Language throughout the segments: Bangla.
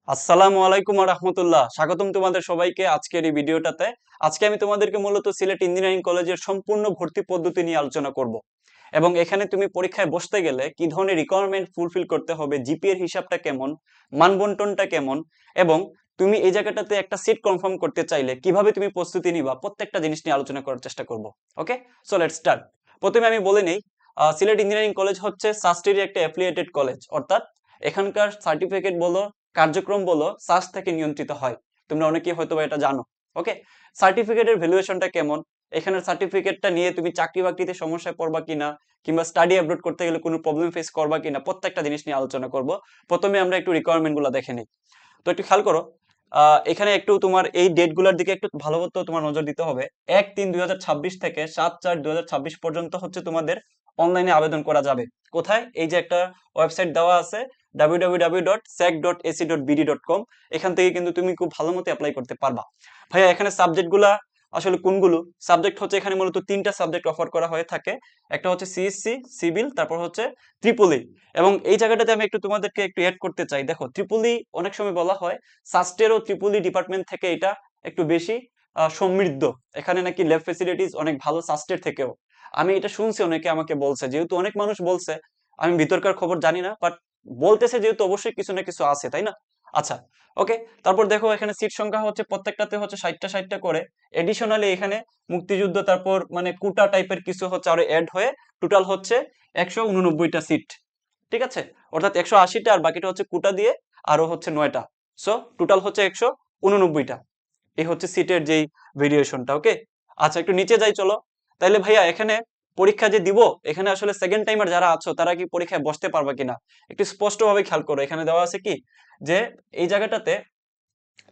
আসসালামু আলাইকুম রাহমাতুল্লাহ। স্বাগতম তোমাদের সবাইকে আজকের এই ভিডিওটাতে। আজকে আমি তোমাদেরকে মূলত সিলেট ইঞ্জিনিয়ারিং কলেজের সম্পূর্ণ ভর্তি পদ্ধতি নিয়ে আলোচনা করব। এবং এখানে তুমি পরীক্ষায় বসতে গেলে কি ধরনের রিকোয়ারমেন্ট ফুলফিল করতে হবে, জিপিএ এর হিসাবটা কেমন, মান বন্টনটা কেমন, এবং তুমি এই জায়গাটাতে একটা সিট কনফার্ম করতে চাইলে কিভাবে তুমি প্রস্তুতি নিবা, প্রত্যেকটা জিনিস নিয়ে আলোচনা করার চেষ্টা করব। ওকে, সো লেটস স্টার্ট। প্রথমে আমি বলে নেই, সিলেট ইঞ্জিনিয়ারিং কলেজ হচ্ছে সাস্টের একটা অ্যাফিলিয়েটেড কলেজ, অর্থাৎ এখানকার সার্টিফিকেট বলো, কার্যক্রম বলো সাস থেকে নিয়ন্ত্রিত হয়। তোমরা অনেকেই হয়তো বা এটা জানো। ওকে, সার্টিফিকেটের ভ্যালুয়েশনটা কেমন, এখানের সার্টিফিকেটটা নিয়ে তুমি চাকরি বাকরিতে সমস্যায় পড়বা কিনা, কিংবা স্টাডি অ্যাব্রোড করতে গেলে কোনো প্রবলেম ফেস করবা কিনা, প্রত্যেকটা জিনিস নিয়ে আলোচনা করব। প্রথমে আমরা একটু রিকোয়ারমেন্ট গুলো দেখে নিই। তো একটু খেয়াল করো, এখানে একটু তোমার এই ডেট গুলার দিকে একটু ভালো মতো তোমার নজর দিতে হবে। 1-3-2026 থেকে 7-4-2026 পর্যন্ত হচ্ছে তোমাদের অনলাইনে আবেদন করা যাবে। কোথায়? এই যে একটা ওয়েবসাইট দেওয়া আছে www.sec.ac.bd.com, এখান থেকে কিন্তু তুমি খুব ভালো মতো অ্যাপ্লাই করতে পারবা। ভাইয়া এখানে সাবজেক্ট গুলা আসলে কোনগুলো? সাবজেক্ট হচ্ছে এখানে মূলত তিনটা সাবজেক্ট অফার করা হয়ে থাকে। একটা হচ্ছে সিএসসি সিভিল, তারপর হচ্ছে ট্রিপলি। এবং এই জায়গাটাতে আমি একটু তোমাদেরকে একটু অ্যাড করতে চাই। দেখো, ট্রিপলি অনেক সময় বলা হয় সাস্টের ও ট্রিপলি ডিপার্টমেন্ট থেকে এটা একটু বেশি সমৃদ্ধ। এখানে নাকি ল্যাব ফেসিলিটিস অনেক ভালো সাস্টের থেকেও। আমি এটা শুনছি, অনেকে আমাকে বলছে, যেহেতু অনেক মানুষ বলছে, আমি ভিতরকার খবর জানি না, বাট বলতেছে যেহেতু অবশ্যই কিছু না কিছু আছে, তাই না? আচ্ছা, ওকে। তারপর দেখো এখানে সিট সংখ্যা হচ্ছে প্রত্যেকটাতে হচ্ছে 60টা করে। এডিশনালি এখানে মুক্তিযুদ্ধ, তারপর মানে কোটা টাইপের কিছু হচ্ছে আরো অ্যাড হয়ে টোটাল হচ্ছে 189টা সিট। ঠিক আছে, অর্থাৎ 180টা আর বাকিটা হচ্ছে কোটা দিয়ে আরো হচ্ছে 9টা। সো টোটাল হচ্ছে 189টা। এই হচ্ছে সিটের যেই ভেরিয়েশনটা। ওকে, আচ্ছা একটু নিচে যাই চলো। তাইলে ভাইয়া এখানে পরীক্ষা যে দিব, এখানে আসলে সেকেন্ড টাইমার যারা আছো তারা কি পরীক্ষায় বসতে পারবা কিনা একটু স্পষ্টভাবে খেয়াল করো। এখানে দেওয়া আছে কি, যে এই জায়গাটাতে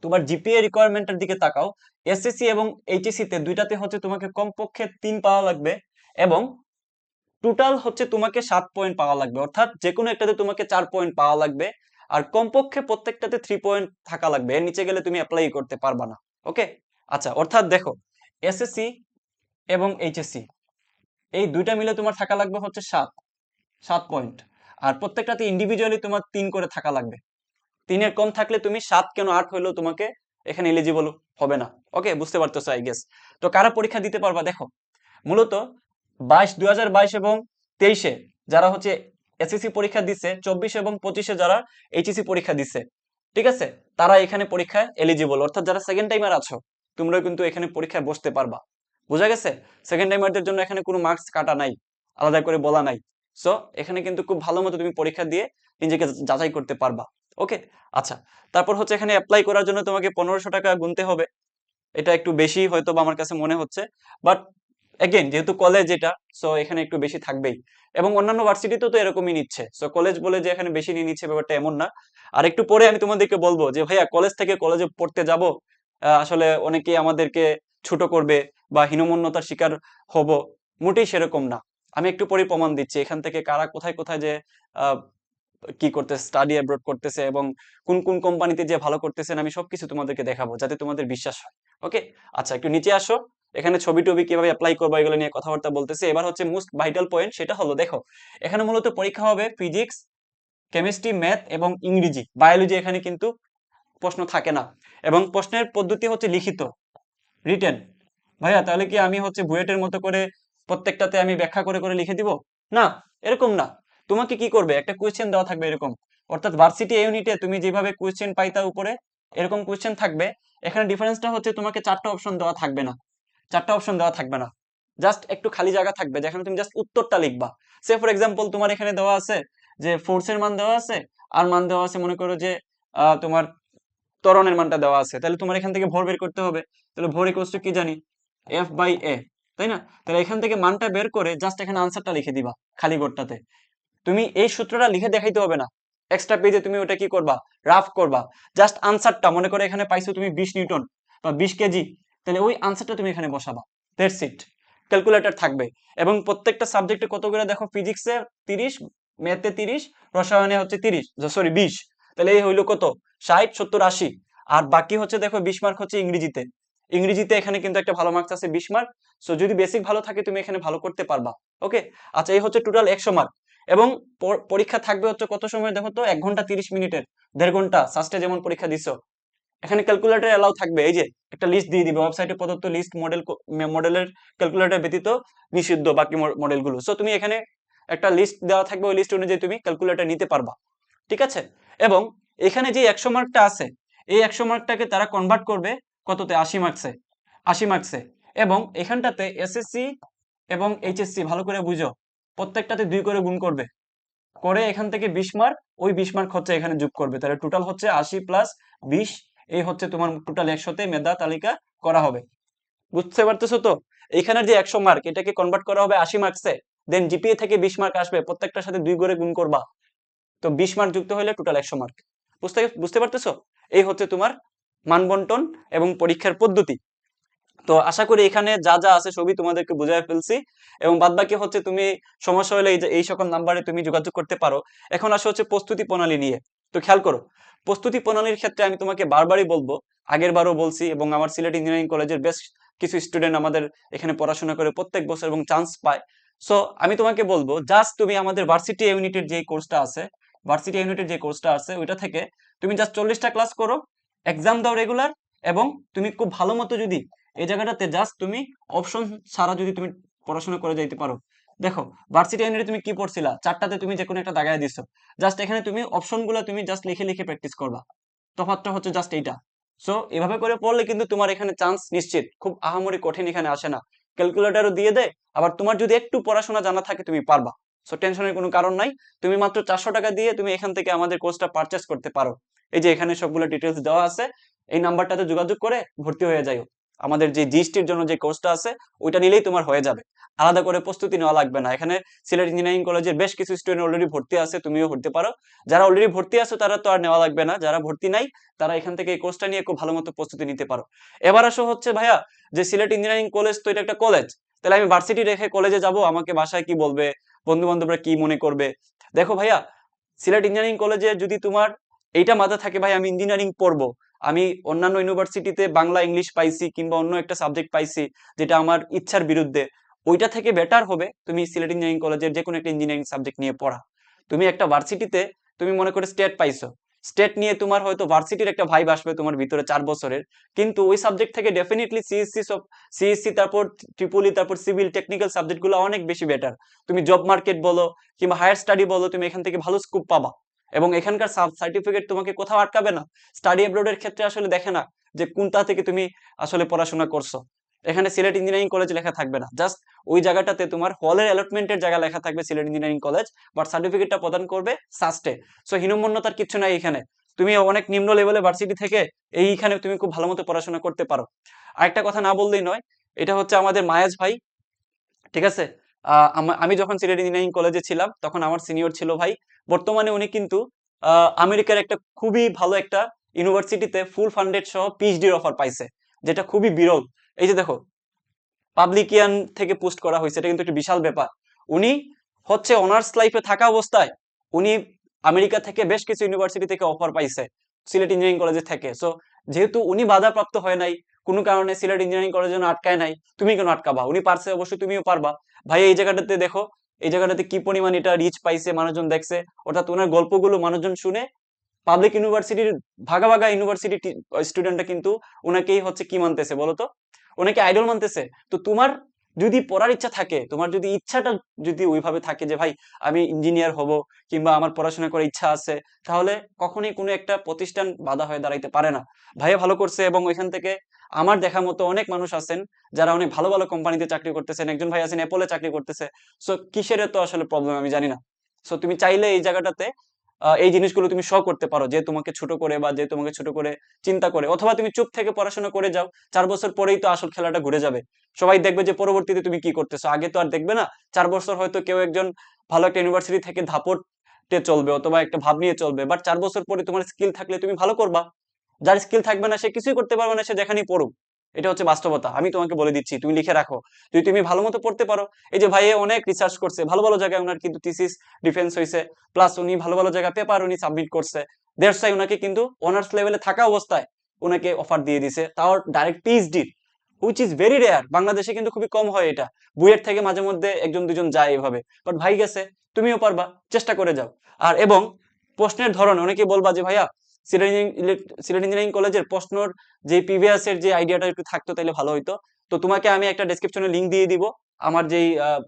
তোমার জিপিএ রিকোয়ারমেন্টের দিকে তাকাও। এসএসসি এবং এইচএসসি তে দুইটাতে হচ্ছে তোমাকে কমপক্ষে 3 পাওয়া লাগবে, এবং টোটাল হচ্ছে তোমাকে 7 পয়েন্ট পাওয়া লাগবে, অর্থাৎ যে কোনো একটাতে তোমাকে 4 পয়েন্ট পাওয়া লাগবে। আর কমপক্ষে প্রত্যেকটাতে 3 পয়েন্ট থাকা লাগবে, এর নিচে গেলে তুমি অ্যাপ্লাই করতে পারবা না। ওকে, আচ্ছা, অর্থাৎ দেখো, এসএসসি এবং এইচএসসি এই দুইটা মিলে তোমার থাকা লাগবে হচ্ছে 7 পয়েন্ট। আর প্রত্যেকটাতে ইন্ডিভিজুয়ালি তোমার 3 করে থাকা লাগবে। 3-এর কম থাকলে তুমি 7 কেন 8 হইলেও তোমাকে এখানে এলিজিবল হবে না। ওকে, বুঝতে পারতেছো আই গেস। তো কারা পরীক্ষা দিতে পারবা? দেখো, মূলত 2022 এবং 23-এ যারা হচ্ছে এসএসসি পরীক্ষা দিচ্ছে, 24 এবং 25-এ যারা এইচএসসি পরীক্ষা দিচ্ছে, ঠিক আছে, তারা এখানে পরীক্ষায় এলিজিবল। অর্থাৎ যারা সেকেন্ড টাইমার আছো, তোমরা কিন্তু এখানে পরীক্ষায় বসতে পারবা। বোঝা গেছে? সেকেন্ড টাইমারদের জন্য এখানে কোনো মার্কস কাটা নাই, আলাদা করে বলা নাই। সো এখানে কিন্তু খুব ভালো মতো তুমি পরীক্ষা দিয়ে নিজেকে যাচাই করতে পারবা। ওকে, আচ্ছা। তারপর হচ্ছে এখানে অ্যাপ্লাই করার জন্য তোমাকে 1500 টাকা গুনতে হবে। এটা একটু বেশি হয়তো বা আমার কাছে মনে হচ্ছে, বাট এগেইন যেহেতু কলেজ এটা, সো এখানে একটু বেশি থাকবেই। এবং অন্যান্য ভার্সিটিতেও তো এরকমই নিচ্ছে, সো কলেজ বলে যে এখানে বেশি নিয়ে নিচ্ছে ব্যাপারটা এমন না। আর একটু পরে আমি তোমাদেরকে বলবো যে ভাইয়া কলেজ থেকে কলেজে পড়তে যাব, আসলে অনেকেই আমাদেরকে ছোট করবে বা হীনমন্যতার শিকার হব, মোটেই সেরকম না। আমি একটু পরে প্রমাণ দিচ্ছি এখান থেকে কারা কোথায় কোথায় যে আহ, কি করতেছে, স্টাডি অ্যাব্রোড করতেছে, এবং কোন কোন কোম্পানিতে যে ভালো করতেছেন, আমি সবকিছু তোমাদেরকে দেখাবো যাতে তোমাদের বিশ্বাস হয়। ওকে, আচ্ছা একটু নিচে আসো। এখানে ছবি টবি কিভাবে অ্যাপ্লাই করবো এগুলো নিয়ে কথাবার্তা বলতেছে। এবার হচ্ছে মোস্ট ভাইটাল পয়েন্ট, সেটা হলো দেখো, এখানে মূলত পরীক্ষা হবে ফিজিক্স, কেমিস্ট্রি, ম্যাথ এবং ইংরেজি। বায়োলজি এখানে কিন্তু প্রশ্ন থাকে না। এবং প্রশ্নের পদ্ধতি হচ্ছে লিখিত, রিটেন। ভাইয়া তাহলে কি আমি হচ্ছে বুয়েটের মতো করে প্রত্যেকটাতে আমি ব্যাখ্যা করে করে লিখে দিব? না, এরকম না। তোমাকে কি করবে, একটা কোয়েশ্চেন দেওয়া থাকবে এরকম, অর্থাৎ ভার্সিটি ইউনিটে তুমি যেভাবে কোয়েশ্চেন পাইতা উপরে, এরকম কোয়েশ্চেন থাকবে। এখানে ডিফারেন্সটা হচ্ছে তোমাকে 4টা অপশন দেওয়া থাকবে না। 4টা অপশন দেওয়া থাকবে না, জাস্ট একটু খালি জায়গা থাকবে যেখানে তুমি জাস্ট উত্তরটা লিখবা। সে ফর এক্সাম্পল তোমার এখানে দেওয়া আছে যে ফোর্সের মান দেওয়া আছে, আর মান দেওয়া আছে মনে করো যে তোমার ত্বরণের মানটা দেওয়া আছে, তাহলে তোমার এখান থেকে ভর বের করতে হবে। তাহলে ভর ইকুয়ালস টু কি জানি, F/A, তাই না? তাহলে এখান থেকে মানটা বের করে জাস্ট এখানে আনসারটা লিখে দিবা খালি ঘরটাতে। তুমি এই সূত্রটা লিখে দেখাইতে হবে না, এক্সট্রা পেজে তুমি ওটা কি করবা, রাফ করবা। জাস্ট আনসারটা মনে করে এখানে পাইছো তুমি 20 নিউটন বা 20 কেজি, তাহলে ওই আনসারটা তুমি এখানে বসাবা। That's it. ক্যালকুলেটর থাকবে। এবং প্রত্যেকটা সাবজেক্টে কত করে দেখো, ফিজিক্সে 30, ম্যাথে 30, রসায়নে হচ্ছে 30, সরি 20। তাহলে এই হইলো কত, 60, 70, 80। আর বাকি হচ্ছে দেখো 20 মার্ক হচ্ছে ইংরেজিতে। ইংরেজিতে এখানে কিন্তু একটা ভালো মার্কস আছে 20 মার্ক। সো যদি বেসিক ভালো থাকে তুমি এখানে ভালো করতে পারবা। ওকে, আচ্ছা এই হচ্ছে টোটাল 100 মার্ক। এবং পরীক্ষা থাকবে হচ্ছে কত সময় দেখো তো, 1 ঘন্টা 30 মিনিটের, 1.5 ঘন্টা সাস্টে যেমন পরীক্ষা দিছো। এখানে ক্যালকুলেটর এলাও থাকবে, এই যে একটা লিস্ট দিয়ে দিবে ওয়েবসাইটে প্রদত্ত লিস্ট, মডেলের ক্যালকুলেটর ব্যতীত নিষিদ্ধ বাকি মডেলগুলো। সো তুমি এখানে একটা লিস্ট দেওয়া থাকবে, ওই লিস্ট অনুযায়ী তুমি ক্যালকুলেটর নিতে পারবা, ঠিক আছে। এবং এখানে যে 100 মার্কটা আছে, এই 100 মার্কটাকে তারা কনভার্ট করবে কততে, 80 মার্কসে, 80 মার্কসে। এবং এখানটাতে এসএসসি এবং এইচএসসি ভালো করে বুঝো, প্রত্যেকটাতে 2 করে গুণ করবে, করে এখান থেকে 20 মার্ক, ওই 20 মার্ক হচ্ছে এখানে যোগ করবে, তাহলে টোটাল হচ্ছে 80 প্লাস 20, এই হচ্ছে তোমার টোটাল 100তে মেধা তালিকা করা হবে। বুঝতে পারতেছো তো? এখানের যে 100 মার্ক, এটাকে কনভার্ট করা হবে 80 মার্কসে, দেন জিপিএ থেকে 20 মার্ক আসবে, প্রত্যেকটার সাথে 2 করে গুণ করবা, তো 20 মার্ক যুক্ত হলে টোটাল 100 মার্ক। বুঝতে বুঝতে পারতেছো? এই হচ্ছে তোমার মানবন্টন এবং পরীক্ষার পদ্ধতি। তো আশা করি এখানে যা যা আছে সবই তোমাদেরকে বুঝাই ফেলছি, এবং বাদ বাকি হচ্ছে তুমি সমস্যা হলে এই যে এই সকল নাম্বারে তুমি যোগাযোগ করতে পারো। এখন আসা হচ্ছে প্রস্তুতি প্রণালী নিয়ে। তো খেয়াল করো, প্রস্তুতি প্রণালীর ক্ষেত্রে আমি তোমাকে বারবারই বলবো, আগের বারও বলছি, এবং আমার সিলেট ইঞ্জিনিয়ারিং কলেজের বেশ কিছু স্টুডেন্ট আমাদের এখানে পড়াশোনা করে প্রত্যেক বছর এবং চান্স পায়। সো আমি তোমাকে বলবো, জাস্ট তুমি আমাদের ভার্সিটি ইউনিটের যে কোর্সটা আছে, ওইটা থেকে তুমি জাস্ট 40টা ক্লাস করো, এক্সাম দাও রেগুলার, এবং তুমি খুব ভালো মতো যদি এই জায়গাটাতে জাস্ট তুমি অপশন ছাড়া যদি তুমি পড়াশোনা করে যাইতে পারো। দেখো, ভার্সিটি ইউনিটে তুমি কি পড়ছিলা, 4টাতে তুমি যে কোনো একটা দাগায় দিছো, জাস্ট এখানে তুমি অপশনগুলো তুমি জাস্ট লিখে লিখে প্র্যাকটিস করবা। তফাৎটা হচ্ছে জাস্ট এইটা। সো এভাবে করে পড়লে কিন্তু তোমার এখানে চান্স নিশ্চিত, খুব আহামরি কঠিন এখানে আসে না। ক্যালকুলেটরও দিয়ে দেয়, আবার তোমার যদি একটু পড়াশোনা জানা থাকে তুমি পারবা। সো টেনশনের কোনো কারণ নাই। তুমি মাত্র 400 টাকা দিয়ে তুমি এখান থেকে আমাদের কোর্সটা পারচেস করতে পারো। এই যে এখানে সবগুলো ডিটেলস দেওয়া আছে, এই নাম্বারটাতে যোগাযোগ করে ভর্তি হয়ে যাও। আমাদের যে জিএসটির জন্য যে কোর্সটা আছে, ওইটা নিলেই তোমার হয়ে যাবে, আলাদা করে প্রস্তুতি নেওয়া লাগবে না। এখানে সিলেট ইঞ্জিনিয়ারিং কলেজের বেশ কিছু স্টুডেন্ট অলরেডি ভর্তি আছে, তুমিও ভর্তি পারো। যারা অলরেডি ভর্তি আছে তারা তো আর নেওয়া লাগবে না, যারা ভর্তি নাই তারা এখান থেকে এই কোর্সটা নিয়ে খুব ভালো মতো প্রস্তুতি নিতে পারো। এবার আসো হচ্ছে ভাইয়া, যে সিলেট ইঞ্জিনিয়ারিং কলেজ তো এটা একটা কলেজ, তাহলে আমি ভার্সিটি রেখে কলেজে যাব, আমাকে বাসায় কি বলবে, বন্ধু বান্ধবরা কি মনে করবে? দেখো ভাইয়া, সিলেট ইঞ্জিনিয়ারিং কলেজে যদি তোমার এইটা মাথা থাকে, ভাই আমি ইঞ্জিনিয়ারিং পড়বো, আমি অন্যান্য ইউনিভার্সিটিতে বাংলা ইংলিশ পাইছি কিংবা অন্য একটা সাবজেক্ট পাইছি যেটা আমার ইচ্ছার বিরুদ্ধে, ওইটা থেকে বেটার হবে তুমি সিলেট ইঞ্জিনিয়ারিং কলেজের যে কোনো একটা ইঞ্জিনিয়ারিং সাবজেক্ট নিয়ে পড়া। তুমি একটা ভার্সিটিতে, তুমি মনে করে স্টেট পাইছো, স্টেট নিয়ে তোমার হয়তো ভার্সিটির একটা ভাইব আসবে তোমার ভিতরে 4 বছরের, কিন্তু ওই সাবজেক্ট থেকে ডেফিনেটলি সিএসসি, সব সিএসসি, তারপর ট্রিপলি, তারপর সিভিল টেকনিক্যাল সাবজেক্টগুলো অনেক বেশি বেটার। তুমি জব মার্কেট বলো কিংবা হায়ার স্টাডি বলো, তুমি এখান থেকে ভালো স্কোপ পাবা, এবং এখানকার সার্টিফিকেট তোমাকে কোথাও আটকাবে না। স্টাডি অ্যাব্রোডের ক্ষেত্রে আসলে দেখে না যে কোনটা থেকে তুমি আসলে পড়াশোনা করছো। এখানে সিলেট ইঞ্জিনিয়ারিং কলেজ লেখা থাকবে না, জাস্ট ওই জায়গাটাতে তোমার হলের অ্যালটমেন্টের জায়গা লেখা থাকবে সিলেট ইঞ্জিনিয়ারিং কলেজ, বাট সার্টিফিকেটটা প্রদান করবে সাস্টে। সো হীনমন্যতার কিচ্ছু নাই এখানে। তুমি অনেক নিম্ন লেভেলে ভার্সিটি থেকে এইখানে তুমি খুব ভালো মতো পড়াশোনা করতে পারো। আরেকটা কথা না বললেই নয়, এটা হচ্ছে আমাদের মায়াজ ভাই, ঠিক আছে। আমি যখন সিলেট ইঞ্জিনিয়ারিং কলেজে ছিলাম তখন আমার সিনিয়র ছিল ভাই, বর্তমানে উনি কিন্তু আমেরিকার একটা খুবই ভালো একটা ইউনিভার্সিটিতে ফুল ফান্ডেড সহ পিএইচডির অফার পাইছে, যেটা খুবই বিরল। এই যে দেখো, পাবলিকিয়ান থেকে পোস্ট করা হয়েছে, এটা কিন্তু একটা বিশাল ব্যাপার। উনি হচ্ছে অনার্স লাইফে থাকা অবস্থায় উনি আমেরিকা থেকে বেশ কিছু ইউনিভার্সিটি থেকে অফার পাইছে সিলেট ইঞ্জিনিয়ারিং কলেজে থেকে। সো যেহেতু উনি বাধাপ্রাপ্ত হয় নাই কোনো কারণে, সিলেট ইঞ্জিনিয়ারিং কলেজের জন্য আটকায় নাই, তুমি কেন আটকাবা? উনি পারছে, অবশ্যই তুমিও পারবা। ভাই এই জায়গাটাতে দেখো, এই জায়গাটাতে কি পরিমাণ এটা রিচ পাইছে, মানুষজন দেখছে, অর্থাৎ ওনার গল্পগুলো মানুষজন শুনে পাবলিক ইউনিভার্সিটির ভাগা ভাগা ইউনিভার্সিটি স্টুডেন্টরা কিন্তু ওনাকেই হচ্ছে কি মানতেছে বলতো, ওনাকে আইডল মানতেছে। তো তোমার যদি পড়ার ইচ্ছা থাকে, তোমার যদি ইচ্ছাটা যদি ওইভাবে থাকে যে ভাই আমি ইঞ্জিনিয়ার হব কিংবা আমার পড়াশোনা করার ইচ্ছা আছে, তাহলে কখনোই কোনো একটা প্রতিষ্ঠান বাধা হয়ে দাঁড়াইতে পারে না। ভাইয়া ভালো করছে, এবং ওইখান থেকে আমার দেখা মতো অনেক মানুষ আছেন যারা অনেক ভালো ভালো কোম্পানিতে চাকরি করতেছেন। একজন ভাই আছেন অ্যাপলে চাকরি করতেছে। সো কিসের তো আসলে প্রবলেম আমি জানি না। সো তুমি চাইলে এই জায়গাটাতে এই জিনিসগুলো তুমি শো করতে পারো, যে তোমাকে ছোট করে বা যে তোমাকে ছোট করে চিন্তা করে, অথবা তুমি চুপ থেকে পড়াশোনা করে যাও, 4 বছর পরেই তো আসল খেলাটা ঘুরে যাবে। সবাই দেখবে যে পরবর্তীতে তুমি কি করতেছো, আগে তো আর দেখবে না। 4 বছর হয়তো কেউ একজন ভালো একটা ইউনিভার্সিটি থেকে ধাপটে চলবে অথবা একটা ভাব নিয়ে চলবে, বাট 4 বছর পরে তোমার স্কিল থাকলে তুমি ভালো করবা। যার স্কিল থাকবে না সে কিছুই করতে পারবে না, সে যেখানেই পড়ুক। এটা হচ্ছে বাস্তবতা, আমি তোমাকে বলে দিচ্ছি, তুমি লিখে রাখো। যদি তুমি ভালো মতো পড়তে পারো, এই যে ভাইয়ে অনেক রিসার্চ করছে ভালো ভালো জায়গায়, ওনার কিন্তু থিসিস ডিফেন্স হয়েছে, প্লাস উনি ভালো ভালো জায়গায় পেপার উনি সাবমিট করছে। দ্যাটস ওয়াই উনাকে কিন্তু অনার্স লেভেলে থাকা অবস্থায় ওনাকে অফার দিয়ে দিছে, তাও direct PhD. Which is very rare, বাংলাদেশে কিন্তু খুবই কম হয় এটা। বুয়েট থেকে মাঝে মধ্যে একজন দুজন যায় এভাবে, বাট ভাই গেছে, তুমিও পারবা, চেষ্টা করে যাও। আর এবং প্রশ্নের ধরন, অনেকে বলবা যে ভাইয়া সিভিল ইঞ্জিনিয়ারিং কলেজের প্রশ্নর যে প্রিভিয়াস এর যে আইডিয়াটা একটু থাকতো তাহলে ভালো হইতো। তো তোমাকে আমি একটা ডেসক্রিপশনে লিংক দিয়ে দিব, আমার যেই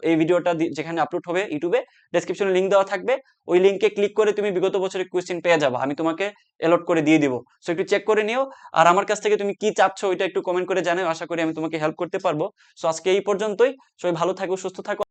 এই ভিডিওটা যেখানে আপলোড হবে ইউটিউবে, ডেসক্রিপশনে লিংক দেওয়া থাকবে। ওই লিংকে ক্লিক করে তুমি বিগত বছরের কোয়েশ্চেন পেয়ে যাবা, আমি তোমাকে অ্যালট করে দিয়ে দিব। সো একটু চেক করে নিও। আর আমার কাছ থেকে তুমি কি চাচ্ছ ওইটা একটু কমেন্ট করে জানাও, আশা করি আমি তোমাকে হেল্প করতে পারবো। সো আজকে এই পর্যন্তই। সবাই ভালো থাকো, সুস্থ থাকো।